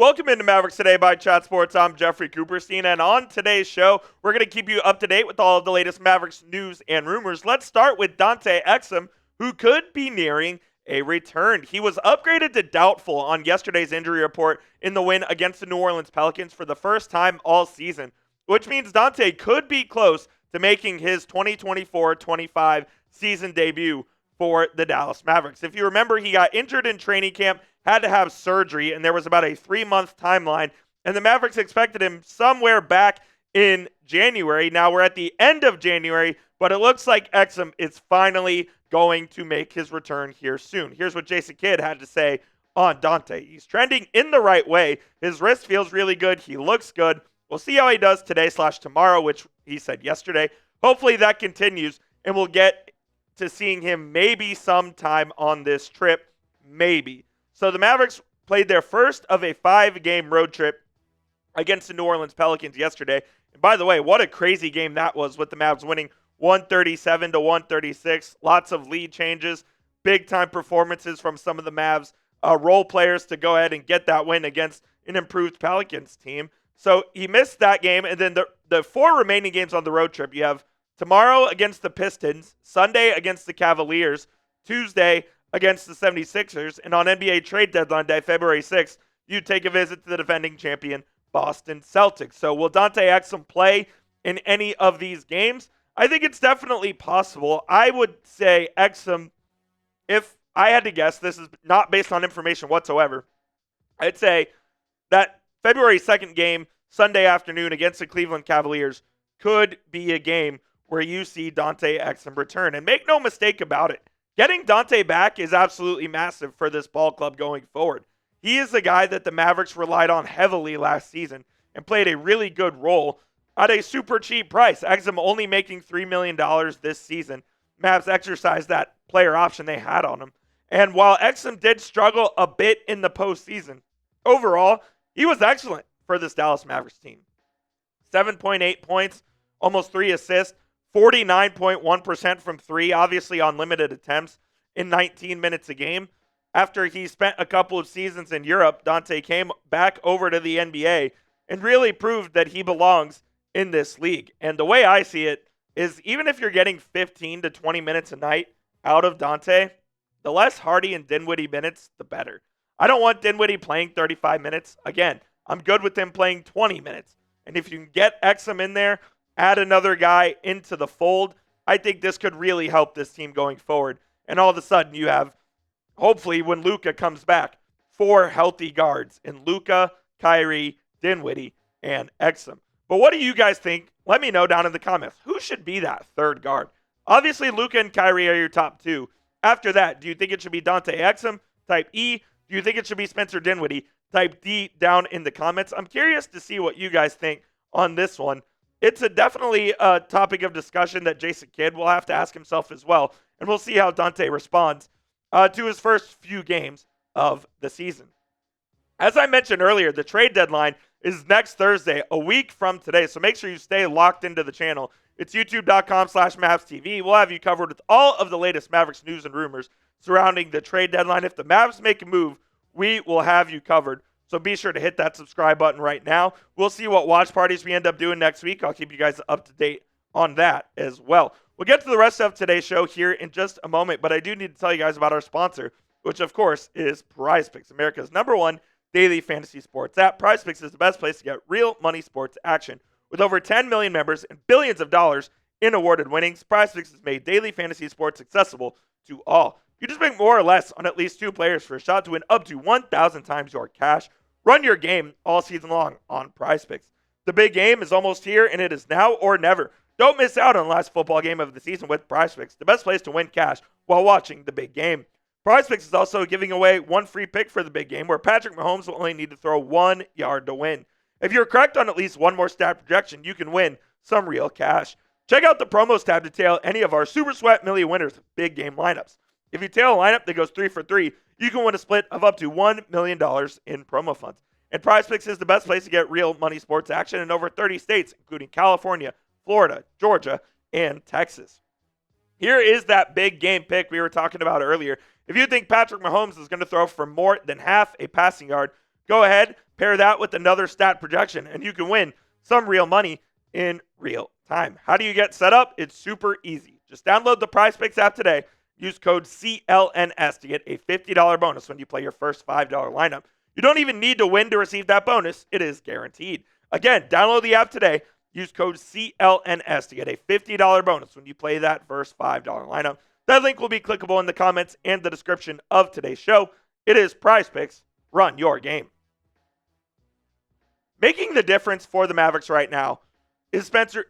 Welcome into Mavericks Today by Chat Sports. I'm Jeffrey Cooperstein, and on today's show, we're going to keep you up to date with all of the latest Mavericks news and rumors. Let's start with Dante Exum, who could be nearing a return. He was upgraded to doubtful on yesterday's injury report in the win against the New Orleans Pelicans for the first time all season, which means Dante could be close to making his 2024-25 season debut for the Dallas Mavericks. If you remember, he got injured in training camp, had to have surgery, and there was about a 3-month timeline, and the Mavericks expected him somewhere back in January. Now we're at the end of January, but it looks like Exum is finally going to make his return here soon. Here's what Jason Kidd had to say on Dante. He's trending in the right way. His wrist feels really good. He looks good. We'll see how he does today/tomorrow, which he said yesterday. Hopefully that continues, and we'll get to seeing him maybe sometime on this trip. Maybe. So the Mavericks played their first of a 5-game road trip against the New Orleans Pelicans yesterday. And by the way, what a crazy game that was, with the Mavs winning 137-136. Lots of lead changes, big-time performances from some of the Mavs role players to go ahead and get that win against an improved Pelicans team. So he missed that game, and then the 4 remaining games on the road trip, you have tomorrow against the Pistons, Sunday against the Cavaliers, Tuesday against the 76ers, and on NBA trade deadline day, February 6th, you take a visit to the defending champion Boston Celtics. So will Dante Exum play in any of these games? I think it's definitely possible. I would say Exum, if I had to guess, this is not based on information whatsoever, I'd say that February 2nd game, Sunday afternoon against the Cleveland Cavaliers, could be a game where you see Dante Exum return. And make no mistake about it, getting Dante back is absolutely massive for this ball club going forward. He is the guy that the Mavericks relied on heavily last season and played a really good role at a super cheap price. Exum only making $3 million this season. Mavs exercised that player option they had on him. And while Exum did struggle a bit in the postseason, overall, he was excellent for this Dallas Mavericks team. 7.8 points, almost 3 assists, 49.1% from 3, obviously on limited attempts, in 19 minutes a game. After he spent a couple of seasons in Europe, Dante came back over to the NBA and really proved that he belongs in this league. And the way I see it is, even if you're getting 15 to 20 minutes a night out of Dante, the less Hardy and Dinwiddie minutes, the better. I don't want Dinwiddie playing 35 minutes. Again, I'm good with him playing 20 minutes. And if you can get Exum in there, add another guy into the fold, I think this could really help this team going forward. And all of a sudden you have, hopefully when Luka comes back, 4 healthy guards in Luka, Kyrie, Dinwiddie, and Exum. But what do you guys think? Let me know down in the comments. Who should be that third guard? Obviously Luka and Kyrie are your top 2. After that, do you think it should be Dante Exum, type E? Do you think it should be Spencer Dinwiddie, type D, down in the comments? I'm curious to see what you guys think on this one. It's definitely a topic of discussion that Jason Kidd will have to ask himself as well. And we'll see how Dante responds to his first few games of the season. As I mentioned earlier, the trade deadline is next Thursday, a week from today. So make sure you stay locked into the channel. It's youtube.com/MavsTV. We'll have you covered with all of the latest Mavericks news and rumors surrounding the trade deadline. If the Mavs make a move, we will have you covered. So be sure to hit that subscribe button right now. We'll see what watch parties we end up doing next week. I'll keep you guys up to date on that as well. We'll get to the rest of today's show here in just a moment, but I do need to tell you guys about our sponsor, which of course is PrizePicks, America's #1 daily fantasy sports app. PrizePicks is the best place to get real money sports action. With over 10 million members and billions of dollars in awarded winnings, PrizePicks has made daily fantasy sports accessible to all. You just make more or less on at least 2 players for a shot to win up to 1,000 times your cash. Run your game all season long on PrizePicks. The big game is almost here, and it is now or never. Don't miss out on the last football game of the season with PrizePicks, the best place to win cash while watching the big game. PrizePicks is also giving away 1 free pick for the big game, where Patrick Mahomes will only need to throw 1 yard to win. If you're correct on at least 1 more stat projection, you can win some real cash. Check out the promos tab to tail any of our Super Sweat Millie winners with big game lineups. If you tail a lineup that goes 3 for 3, you can win a split of up to $1 million in promo funds. And PrizePicks is the best place to get real money sports action in over 30 states, including California, Florida, Georgia, and Texas. Here is that big game pick we were talking about earlier. If you think Patrick Mahomes is going to throw for more than half a passing yard, Go ahead, pair that with another stat projection, and you can win some real money in real time. How do you get set up? It's super easy. Just download the PrizePicks app today. Use code CLNS to get a $50 bonus when you play your first $5 lineup. You don't even need to win to receive that bonus. It is guaranteed. Again, download the app today. Use code CLNS to get a $50 bonus when you play that first $5 lineup. That link will be clickable in the comments and the description of today's show. It is PrizePicks. Run your game. Making the difference for the Mavericks right now is Daniel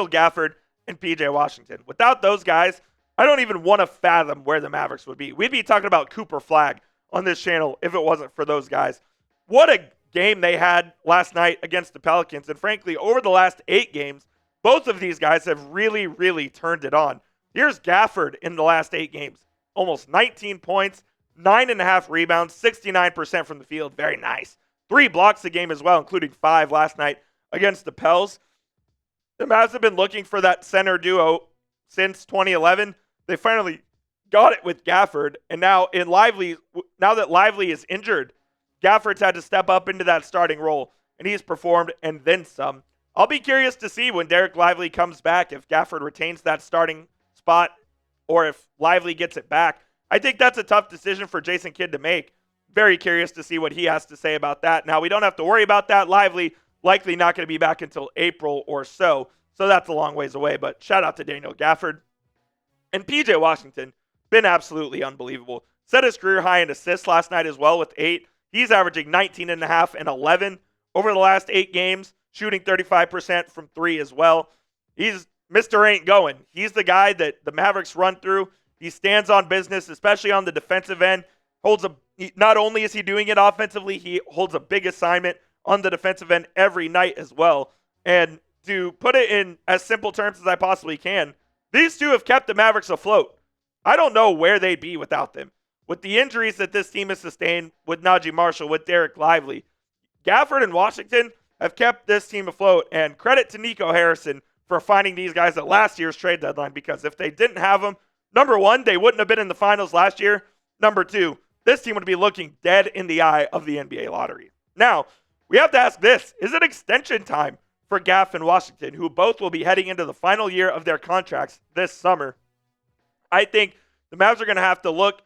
Gafford and PJ Washington. Without those guys, I don't even want to fathom where the Mavericks would be. We'd be talking about Cooper Flagg on this channel if it wasn't for those guys. What a game they had last night against the Pelicans. And frankly, over the last 8 games, both of these guys have really, really turned it on. Here's Gafford in the last 8 games. Almost 19 points, 9.5 rebounds, 69% from the field. Very nice. 3 blocks a game as well, including 5 last night against the Pels. The Mavs have been looking for that center duo since 2011. They finally got it with Gafford, and now that Lively is injured, Gafford's had to step up into that starting role, and he's performed and then some. I'll be curious to see when Derek Lively comes back if Gafford retains that starting spot or if Lively gets it back. I think that's a tough decision for Jason Kidd to make. Very curious to see what he has to say about that. Now, we don't have to worry about that. Lively likely not going to be back until April or so that's a long ways away, but shout out to Daniel Gafford. And PJ Washington, been absolutely unbelievable. Set his career high in assists last night as well with 8. He's averaging 19.5 and 11 over the last 8 games, shooting 35% from 3 as well. He's Mr. Ain't Going. He's the guy that the Mavericks run through. He stands on business, especially on the defensive end. Not only is he doing it offensively, he holds a big assignment on the defensive end every night as well. And to put it in as simple terms as I possibly can, these two have kept the Mavericks afloat. I don't know where they'd be without them. With the injuries that this team has sustained with Najee Marshall, with Derek Lively, Gafford and Washington have kept this team afloat. And credit to Nico Harrison for finding these guys at last year's trade deadline, because if they didn't have them, number one, they wouldn't have been in the finals last year. Number two, this team would be looking dead in the eye of the NBA lottery. Now, we have to ask this. Is it extension time for Gaff and Washington, who both will be heading into the final year of their contracts this summer? I think the Mavs are going to have to look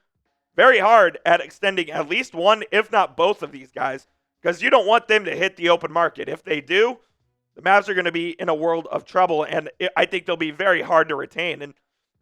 very hard at extending at least one, if not both of these guys, because you don't want them to hit the open market. If they do, the Mavs are going to be in a world of trouble, and I think they'll be very hard to retain. And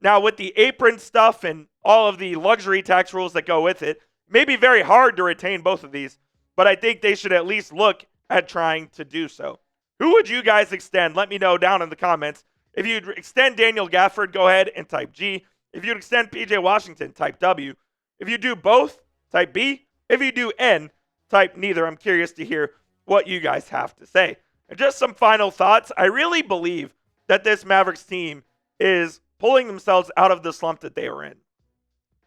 now with the apron stuff and all of the luxury tax rules that go with it, it may be very hard to retain both of these, but I think they should at least look at trying to do so. Who would you guys extend? Let me know down in the comments. If you'd extend Daniel Gafford, go ahead and type G. If you'd extend PJ Washington, type W. If you do both, type B. If you do N, type neither. I'm curious to hear what you guys have to say. And just some final thoughts. I really believe that this Mavericks team is pulling themselves out of the slump that they were in.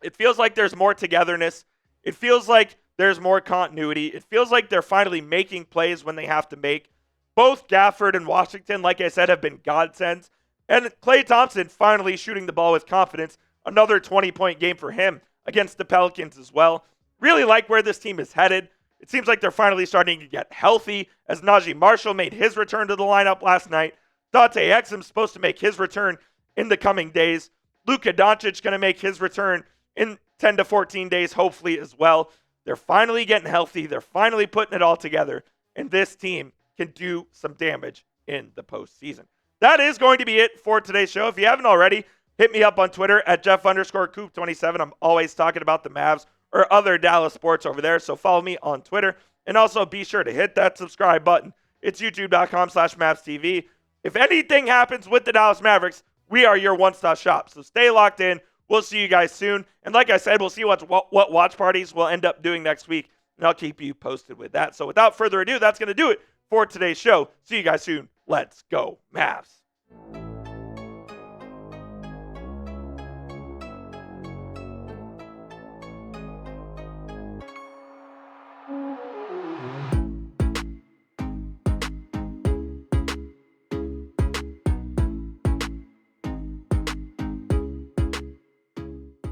It feels like there's more togetherness. It feels like there's more continuity. It feels like they're finally making plays when they have to make. Both Gafford and Washington, like I said, have been godsends. And Klay Thompson finally shooting the ball with confidence. Another 20-point game for him against the Pelicans as well. Really like where this team is headed. It seems like they're finally starting to get healthy as Najee Marshall made his return to the lineup last night. Dante Exum is supposed to make his return in the coming days. Luka Doncic going to make his return in 10 to 14 days, hopefully as well. They're finally getting healthy. They're finally putting it all together. And this team can do some damage in the postseason. That is going to be it for today's show. If you haven't already, hit me up on Twitter at Jeff_Coop27. I'm always talking about the Mavs or other Dallas sports over there. So follow me on Twitter. And also be sure to hit that subscribe button. It's youtube.com/MavsTV. If anything happens with the Dallas Mavericks, we are your one-stop shop. So stay locked in. We'll see you guys soon. And like I said, we'll see what watch parties we'll end up doing next week. And I'll keep you posted with that. So without further ado, that's going to do it for today's show. See you guys soon. Let's go, Mavs.